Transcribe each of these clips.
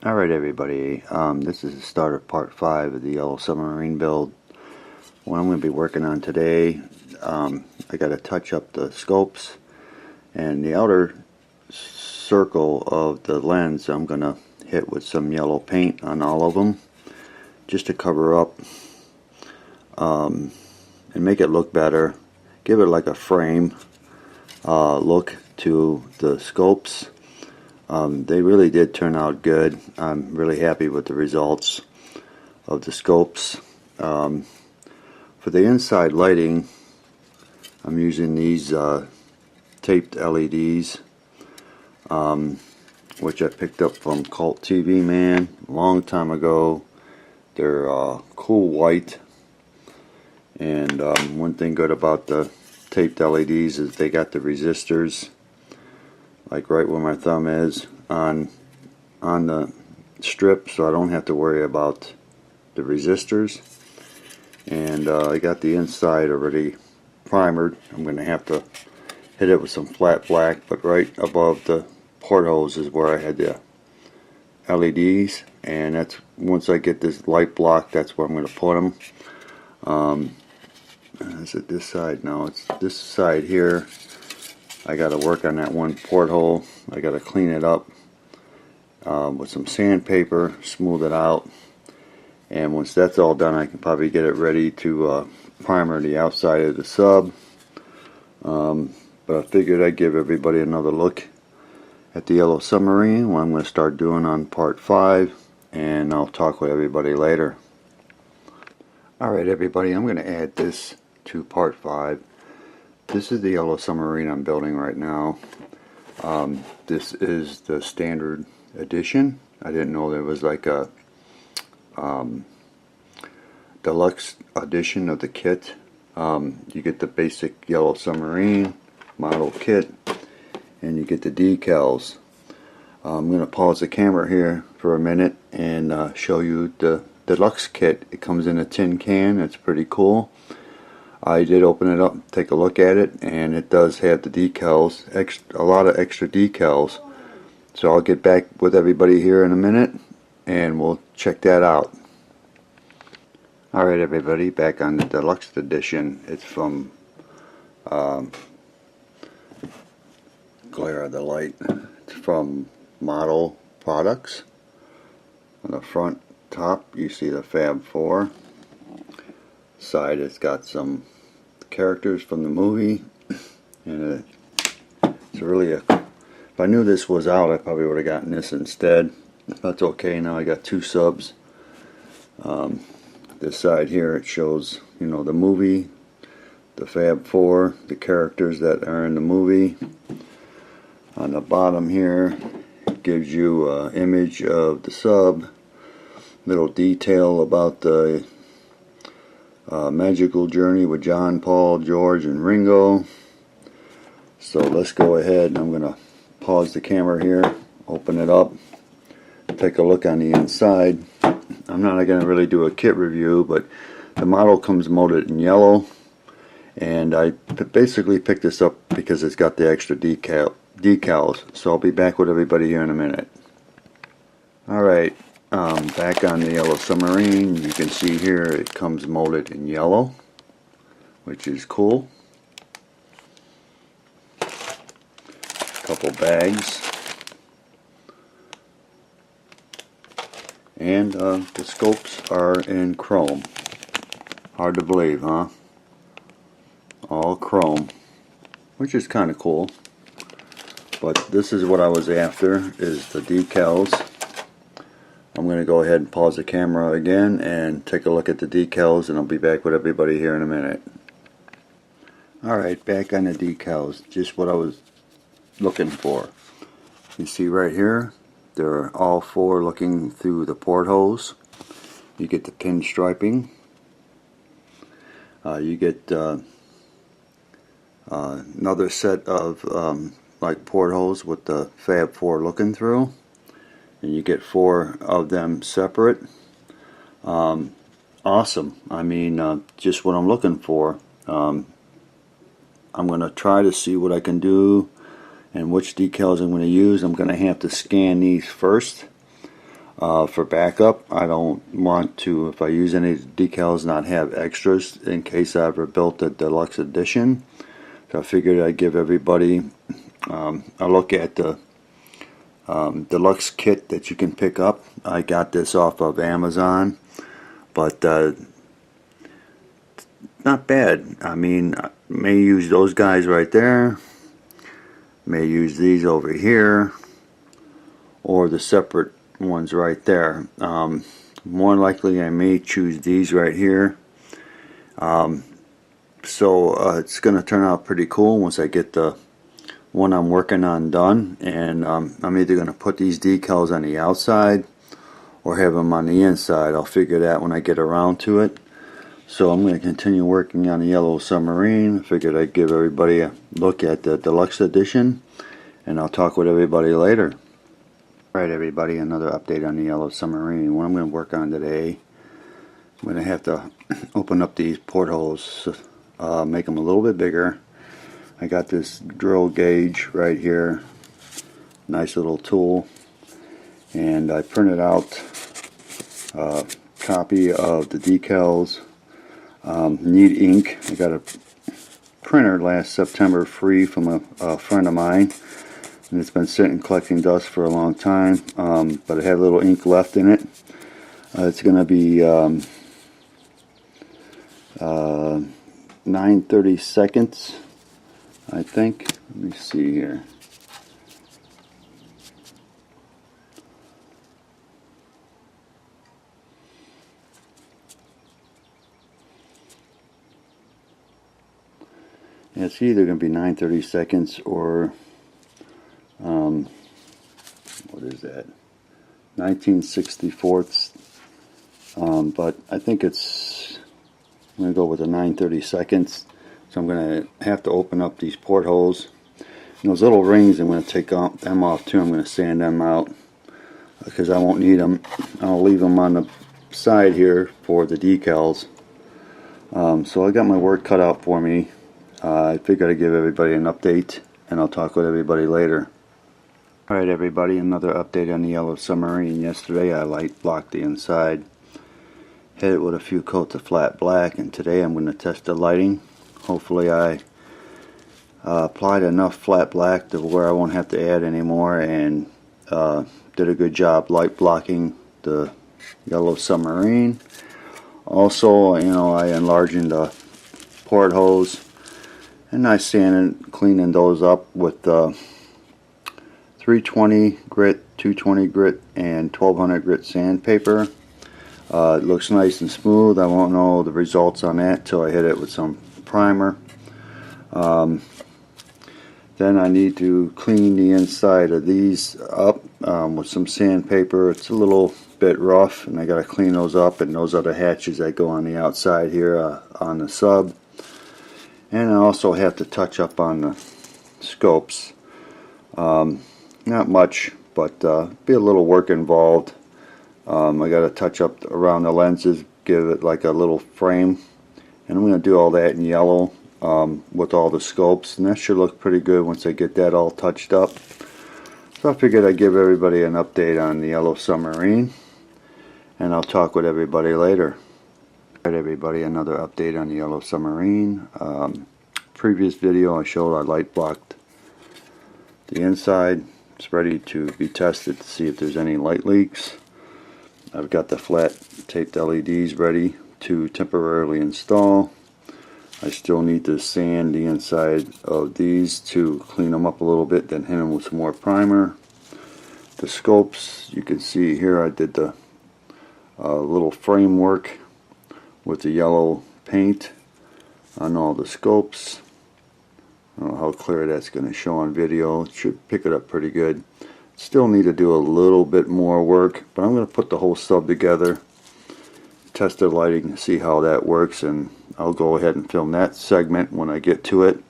Alright everybody, this is the start of part 5 of the yellow submarine build. What I'm going to be working on today, I got to touch up the scopes, and the outer circle of the lens I'm going to hit with some yellow paint on all of them, just to cover up and make it look better, give it like a frame look to the scopes. They really did turn out good. I'm really happy with the results of the scopes. For the inside lighting, I'm using these taped LEDs, which I picked up from Cult TV Man a long time ago. They're cool white, and one thing good about the taped LEDs is they got the resistors, like right where my thumb is, on the strip, so I don't have to worry about the resistors. And I got the inside already primered. I'm going to have to hit it with some flat black, but right above the portholes is where I had the LEDs, and that's once I get this light block, that's where I'm going to put them. Is it this side? No, it's this side here. I got to work on that one porthole. I got to clean it up with some sandpaper, smooth it out, and once that's all done, I can probably get it ready to primer the outside of the sub. But I figured I'd give everybody another look at the yellow submarine, what I'm going to start doing on part 5, and I'll talk with everybody later. Alright everybody, I'm going to add this to part 5. This is the yellow submarine I'm building right now. This is the standard edition. I didn't know there was like a deluxe edition of the kit. You get the basic yellow submarine model kit, and you get the decals. I'm going to pause the camera here for a minute and show you the deluxe kit. It comes in a tin can. It's pretty cool. I did open it up, take a look at it, and it does have the decals, a lot of extra decals. So I'll get back with everybody here in a minute, and we'll check that out. Alright everybody, back on the deluxe edition. It's from glare of the light. It's from Model Products. On the front top you see the Fab 4. Side it's got some characters from the movie, and it's really if I knew this was out, I probably would have gotten this instead. That's okay. Now I got 2 subs. This side here, it shows, you know, the movie, the Fab 4, the characters that are in the movie. On the bottom here, it gives you an image of the sub, little detail about the magical journey with John, Paul, George, and Ringo. So let's go ahead, and I'm going to pause the camera here, open it up, take a look on the inside. I'm not going to really do a kit review, but the model comes molded in yellow, and I basically picked this up because it's got the extra decals. So I'll be back with everybody here in a minute. Alright, back on the yellow submarine. You can see here it comes molded in yellow, which is cool. Couple bags, and the scopes are in chrome. Hard to believe, huh? All chrome, which is kind of cool. But this is what I was after, is the decals. I'm going to go ahead and pause the camera again and take a look at the decals, and I'll be back with everybody here in a minute. Alright, back on the decals. Just what I was looking for. You see right here, they're all 4 looking through the portholes. You get the pin striping. You get another set of like portholes with the Fab 4 looking through, and you get 4 of them separate. Awesome. I mean, just what I'm looking for. I'm going to try to see what I can do and which decals I'm going to use. I'm going to have to scan these first. for backup. I don't want to, if I use any decals, not have extras in case I ever built a deluxe edition. So I figured I'd give everybody a look at the deluxe kit that you can pick up. I got this off of Amazon, but not bad. I mean, I may use those guys right there, may use these over here, or the separate ones right there. More likely I may choose these right here. So it's going to turn out pretty cool once I get the one I'm working on done, and I'm either going to put these decals on the outside or have them on the inside. I'll figure that when I get around to it. So I'm going to continue working on the Yellow Submarine. I figured I'd give everybody a look at the deluxe edition, and I'll talk with everybody later. Alright everybody, another update on the Yellow Submarine. What I'm going to work on today, I'm going to have to open up these portholes, make them a little bit bigger. I got this drill gauge right here, nice little tool, and I printed out a copy of the decals. Need ink. I got a printer last September free from a friend of mine, and it's been sitting collecting dust for a long time, but it had a little ink left in it. It's going to be 9/32, I think. Let me see here. Yeah, it's either going to be 9/32 or what is that? 19/64. But I think I'm going to go with the 9/32. So I'm going to have to open up these portholes. And those little rings, I'm going to take them off too. I'm going to sand them out because I won't need them. I'll leave them on the side here for the decals. So I got my work cut out for me. I figured I'd give everybody an update, and I'll talk with everybody later. Alright everybody, another update on the Yellow Submarine. Yesterday I light blocked the inside, hit it with a few coats of flat black, and today I'm going to test the lighting. Hopefully I applied enough flat black to where I won't have to add any more, and did a good job light blocking the Yellow Submarine. Also, you know, I enlarged the portholes, and I sanded, cleaning those up with 320 grit, 220 grit, and 1200 grit sandpaper. It looks nice and smooth. I won't know the results on that till I hit it with some primer. Then I need to clean the inside of these up with some sandpaper. It's a little bit rough, and I got to clean those up, and those are the hatches that go on the outside here on the sub. And I also have to touch up on the scopes. Not much, but be a little work involved. I got to touch up around the lenses, give it like a little frame, and I'm going to do all that in yellow with all the scopes, and that should look pretty good once I get that all touched up. So I figured I'd give everybody an update on the Yellow Submarine, and I'll talk with everybody later. Alright everybody, another update on the Yellow Submarine. Previous video I showed I light blocked the inside. It's ready to be tested to see if there's any light leaks. I've got the flat taped LEDs ready to temporarily install. I still need to sand the inside of these to clean them up a little bit, then hit them with some more primer. The scopes, you can see here I did the little framework with the yellow paint on all the scopes. I don't know how clear that's going to show on video. It should pick it up pretty good. Still need to do a little bit more work, but I'm going to put the whole sub together, test the lighting, see how that works, and I'll go ahead and film that segment when I get to it.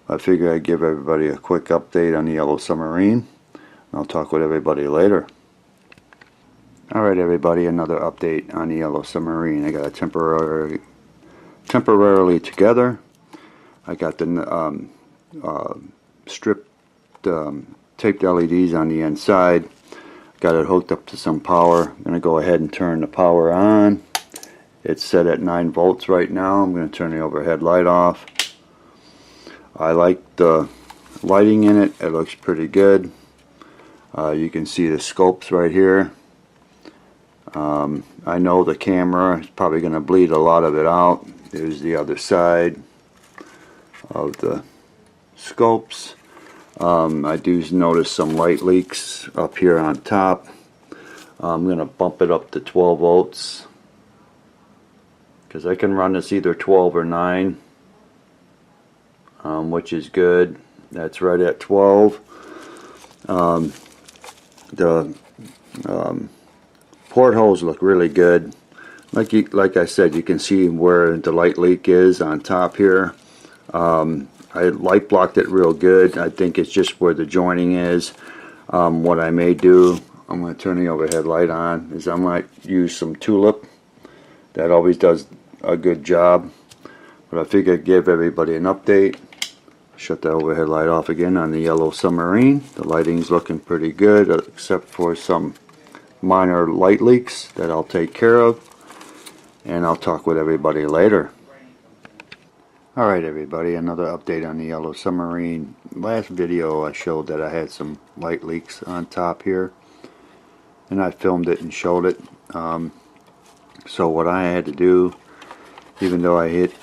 I figure I'd give everybody a quick update on the Yellow Submarine. I'll talk with everybody later. Alright everybody, another update on the Yellow Submarine. I got it temporarily together. I got the stripped taped LEDs on the inside. Got it hooked up to some power. I'm going to go ahead and turn the power on. It's set at 9 volts right now. I'm going to turn the overhead light off. I like the lighting in it. It looks pretty good. You can see the scopes right here. I know the camera is probably going to bleed a lot of it out. There's the other side of the scopes. I do notice some light leaks up here on top. I'm going to bump it up to 12 volts because I can run this either 12 or 9, which is good. That's right at 12. The portholes look really good. Like I said, you can see where the light leak is on top here. I light blocked it real good. I think it's just where the joining is. What I may do, I'm going to turn the overhead light on, is I might use some tulip. That always does a good job. But I figured I'd give everybody an update. Shut the overhead light off again on the yellow Submarine. The lighting's looking pretty good, except for some minor light leaks that I'll take care of. And I'll talk with everybody later. Alright everybody, another update on the yellow Submarine. Last video I showed that I had some light leaks on top here, and I filmed it and showed it. So what I had to do, even though I hit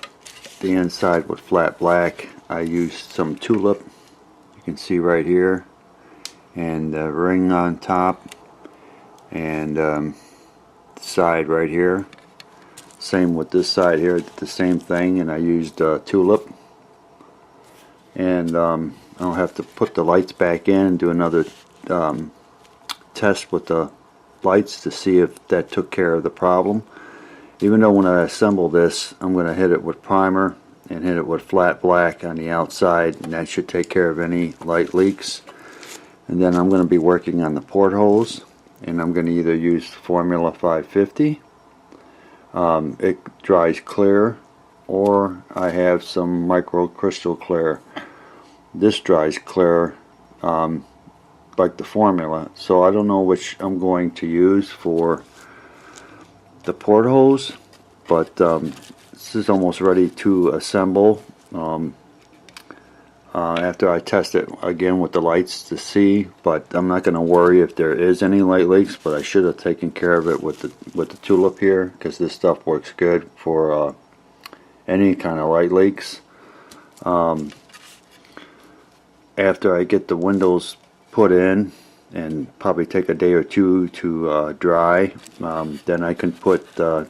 the inside with flat black, I used some tulip, you can see right here, and the ring on top, and the side right here. Same with this side here, the same thing, and I used tulip. And I'll have to put the lights back in and do another test with the lights to see if that took care of the problem. Even though when I assemble this, I'm going to hit it with primer and hit it with flat black on the outside, and that should take care of any light leaks. And then I'm going to be working on the portholes, and I'm going to either use Formula 550. It dries clear, or I have some micro crystal clear. This dries clear like the formula, so I don't know which I'm going to use for the portholes, but this is almost ready to assemble. After I test it again with the lights to see, but I'm not going to worry if there is any light leaks, but I should have taken care of it with the tulip here, because this stuff works good for any kind of light leaks. After I get the windows put in, and probably take a day or two to dry, then I can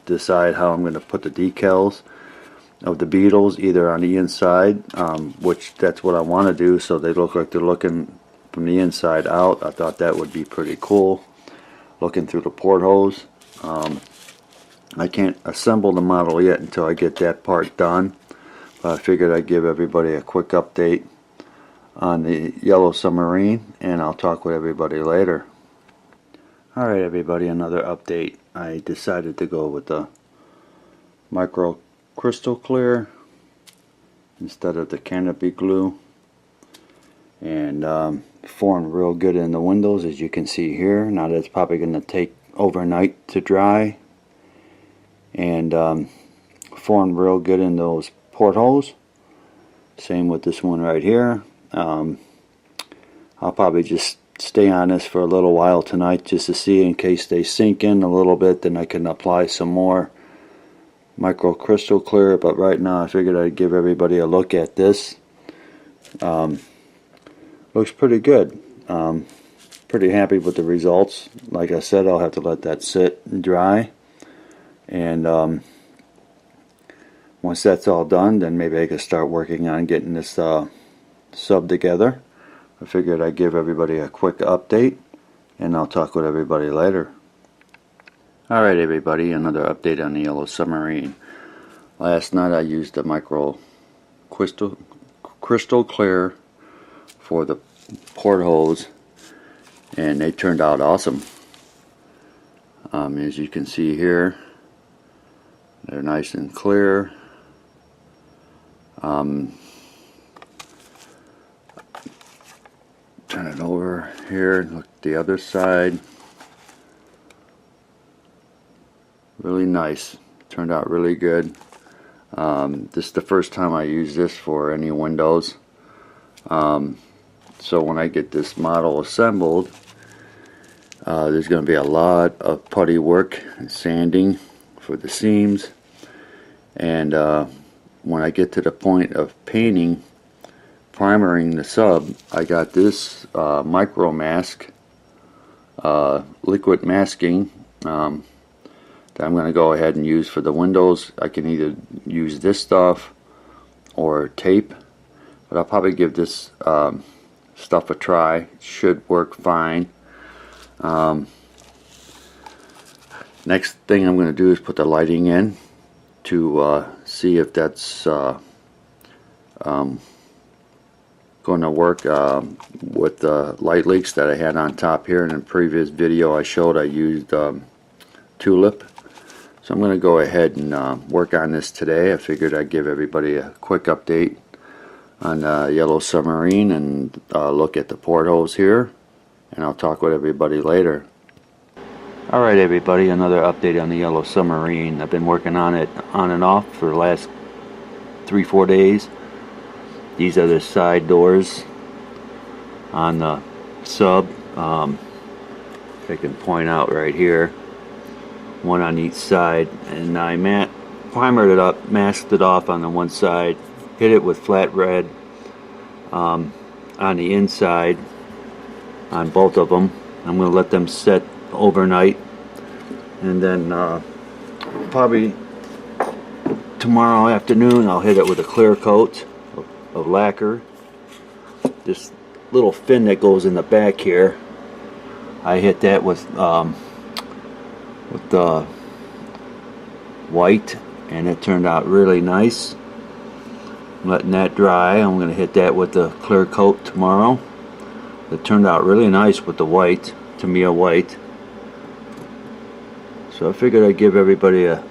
decide how I'm going to put the decals of the Beetles, either on the inside, which that's what I want to do, so they look like they're looking from the inside out. I thought that would be pretty cool, looking through the portholes. I can't assemble the model yet until I get that part done, but I figured I'd give everybody a quick update on the yellow Submarine, and I'll talk with everybody later. Alright everybody, another update. I decided to go with the micro crystal clear instead of the canopy glue, and formed real good in the windows, as you can see here. Now that's probably going to take overnight to dry, and formed real good in those portholes. Same with this one right here. I'll probably just stay on this for a little while tonight just to see, in case they sink in a little bit, then I can apply some more micro crystal clear. But right now I figured I'd give everybody a look at this. Looks pretty good. Pretty happy with the results. Like I said, I'll have to let that sit and dry, and once that's all done, then maybe I can start working on getting this sub together. I figured I'd give everybody a quick update, and I'll talk with everybody later. Alright everybody, another update on the yellow Submarine. Last night I used the micro crystal clear for the portholes, and they turned out awesome. As you can see here, they're nice and clear. Turn it over here and look at the other side. really nice. Turned out really good. This is the first time I use this for any windows. So when I get this model assembled, there's going to be a lot of putty work and sanding for the seams, and when I get to the point of painting, primering the sub, I got this micro mask, liquid masking, that I'm going to go ahead and use for the windows. I can either use this stuff or tape, but I'll probably give this stuff a try. It should work fine. Next thing I'm going to do is put the lighting in to see if that's going to work with the light leaks that I had on top here. In the previous video I showed I used tulip. So I'm going to go ahead and work on this today. I figured I'd give everybody a quick update on Yellow Submarine and look at the portholes here, and I'll talk with everybody later. Alright everybody, another update on the Yellow Submarine. I've been working on it on and off for the last 3-4 days. These are the side doors on the sub. If I can point out right here, one on each side, and I primered it up, masked it off on the one side, hit it with flat red on the inside on both of them. I'm going to let them set overnight, and then probably tomorrow afternoon I'll hit it with a clear coat of lacquer. This little fin that goes in the back here, I hit that with the white, and it turned out really nice. I'm letting that dry. I'm going to hit that with the clear coat tomorrow. It turned out really nice with the white, Tamiya white. So I figured I'd give everybody a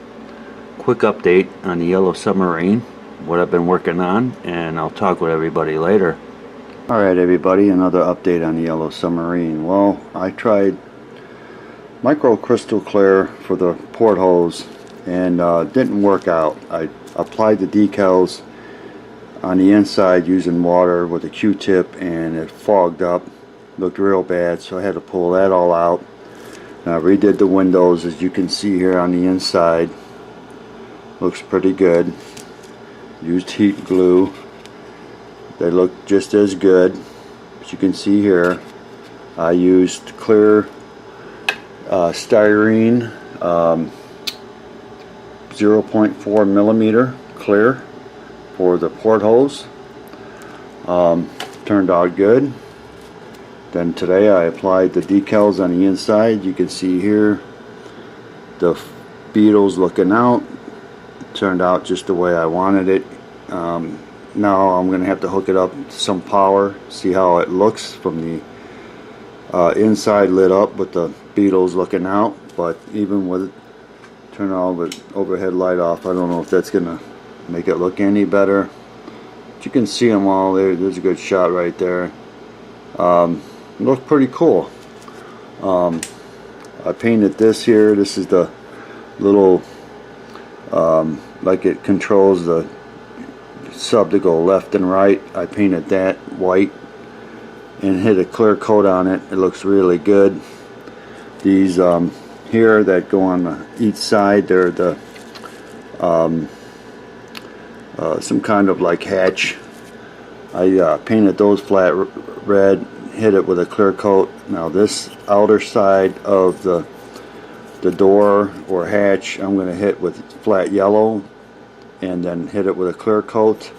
quick update on the Yellow Submarine, what I've been working on, and I'll talk with everybody later. Alright everybody, another update on the Yellow Submarine. Well, I tried micro crystal clear for the portholes, and didn't work out. I applied the decals on the inside using water with a Q-tip, and it fogged up, looked real bad, so I had to pull that all out. Now I redid the windows, as you can see here on the inside. Looks pretty good. Used heat glue. They look just as good. As you can see here, I used clear styrene, 0.4 millimeter clear for the portholes. Turned out good. Then today I applied the decals on the inside. You can see here the beetles looking out. Turned out just the way I wanted it. Now I'm going to have to hook it up to some power, see how it looks from the inside lit up with the beetles looking out. But even with turn all the overhead light off, I don't know if that's going to make it look any better. But you can see them all there. There's a good shot right there. Look pretty cool. I painted this here. This is the little like it controls the sub to go left and right. I painted that white and hit a clear coat on it. It looks really good. These here that go on each side, they're the some kind of like hatch. I painted those flat red, hit it with a clear coat. Now this outer side of the door or hatch, I'm going to hit with flat yellow and then hit it with a clear coat.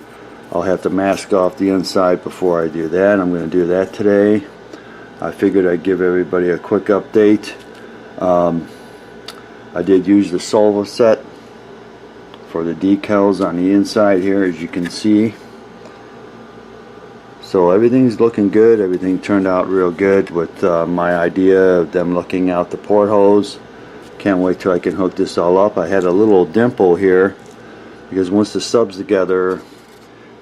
I'll have to mask off the inside before I do that. I'm going to do that today. I figured I'd give everybody a quick update. I did use the Solva set for the decals on the inside here, as you can see. So everything's looking good. Everything turned out real good with my idea of them looking out the portholes. Can't wait till I can hook this all up. I had a little dimple here because once the sub's together,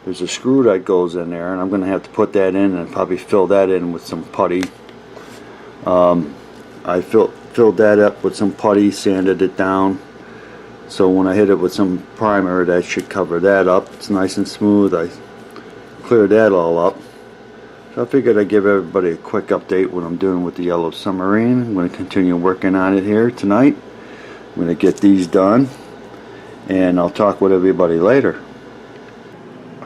there's a screw that goes in there, and I'm going to have to put that in and probably fill that in with some putty. I filled that up with some putty, sanded it down, So when I hit it with some primer, that should cover that up. It's nice and smooth. I cleared that all up. So I figured I'd give everybody a quick update what I'm doing with the yellow submarine. I'm going to continue working on it here tonight. I'm going to get these done, and I'll talk with everybody later.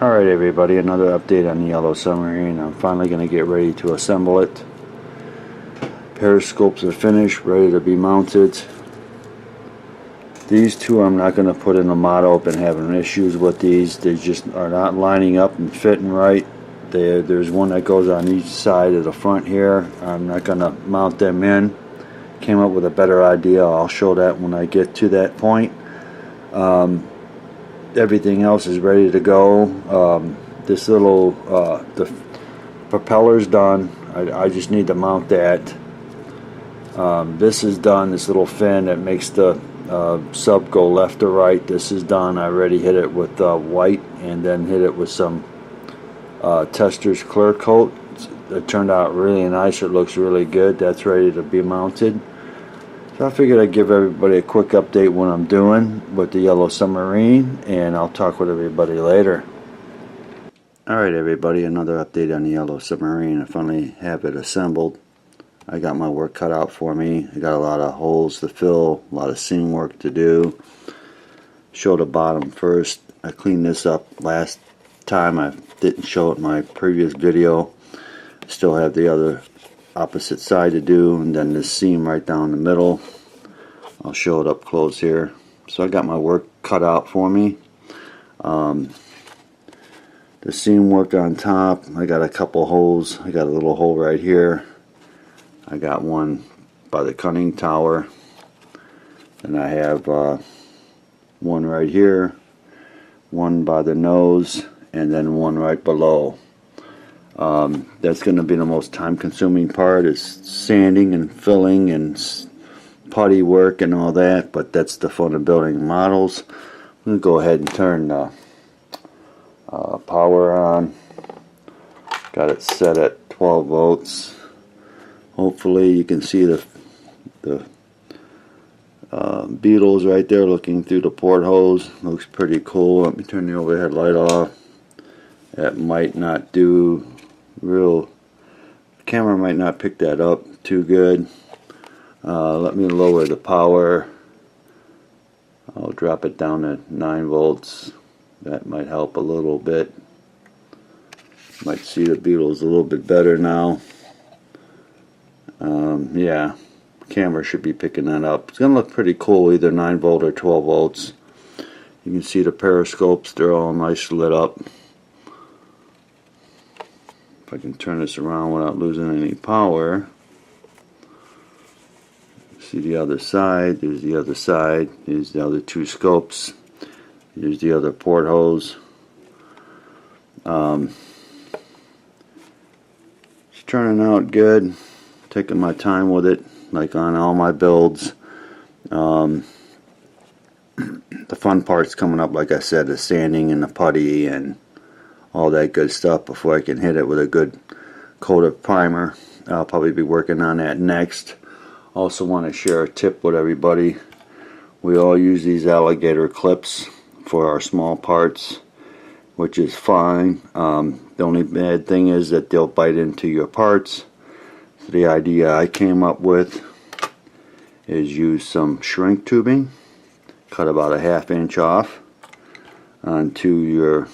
Alright everybody, another update on the yellow submarine. I'm finally going to get ready to assemble it. Periscopes are finished, ready to be mounted. These two I'm not going to put in the model. I've been having issues with these. They just are not lining up and fitting right. There's one that goes on each side of the front here. I'm not going to mount them in. Came up with a better idea. I'll show that when I get to that point. Everything else is ready to go. This little the propeller's done. I just need to mount that. This is done. This little fin that makes the sub go left or right. This is done. I already hit it with white and then hit it with some Tester's clear coat. It turned out really nice. It looks really good. That's ready to be mounted. So I figured I'd give everybody a quick update what I'm doing with the yellow submarine, and I'll talk with everybody later. Alright everybody, another update on the yellow submarine. I finally have it assembled. I got my work cut out for me. I got a lot of holes to fill, a lot of seam work to do. Show the bottom first. I cleaned this up last time. I didn't show it in my previous video. Still have the other opposite side to do, and then this seam right down the middle. I'll show it up close here. So I got my work cut out for me. The seam work on top, I got a couple holes. I got a little hole right here. I got one by the conning tower, and I have one right here, one by the nose, and then one right below. That's going to be the most time-consuming part, is sanding and filling and putty work and all that, but that's the fun of building models. I'm going to go ahead and turn the power on. Got it set at 12 volts. Hopefully you can see the beetles right there looking through the portholes. Looks pretty cool. Let me turn the overhead light off. That might not do the camera might not pick that up too good. Let me lower the power. I'll drop it down to 9 volts. That might help a little bit. Might see the beetles a little bit better now. Yeah, camera should be picking that up. It's going to look pretty cool, either 9 volt or 12 volts. You can see the periscopes, they're all nice lit up. If I can turn this around without losing any power. See the other side, there's the other side, there's the other two scopes, here's the other portholes. It's turning out good. Taking my time with it, like on all my builds. The fun part's coming up, like I said, the sanding and the putty and all that good stuff before I can hit it with a good coat of primer. I'll probably be working on that next. Also want to share a tip with everybody. We all use these alligator clips for our small parts, which is fine. The only bad thing is that they'll bite into your parts. So the idea I came up with is use some shrink tubing, cut about a ½ inch off onto your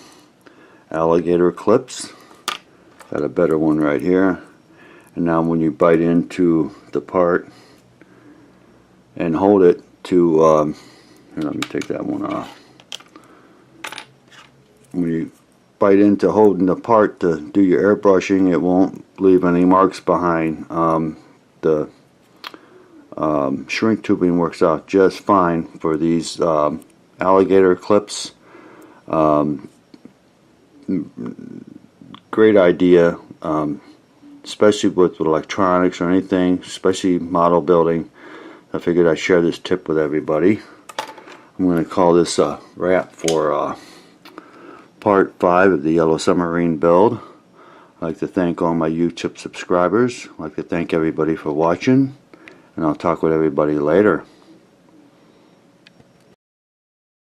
alligator clips. Got a better one right here. And now when you bite into the part and hold it to here, let me take that one off. When you bite into holding the part to do your airbrushing, it won't leave any marks behind. The shrink tubing works out just fine for these alligator clips. Great idea, especially with electronics or anything, especially model building. I figured I'd share this tip with everybody. I'm going to call this a wrap for part 5 of the Yellow Submarine build. I'd like to thank all my YouTube subscribers. I'd like to thank everybody for watching, and I'll talk with everybody later.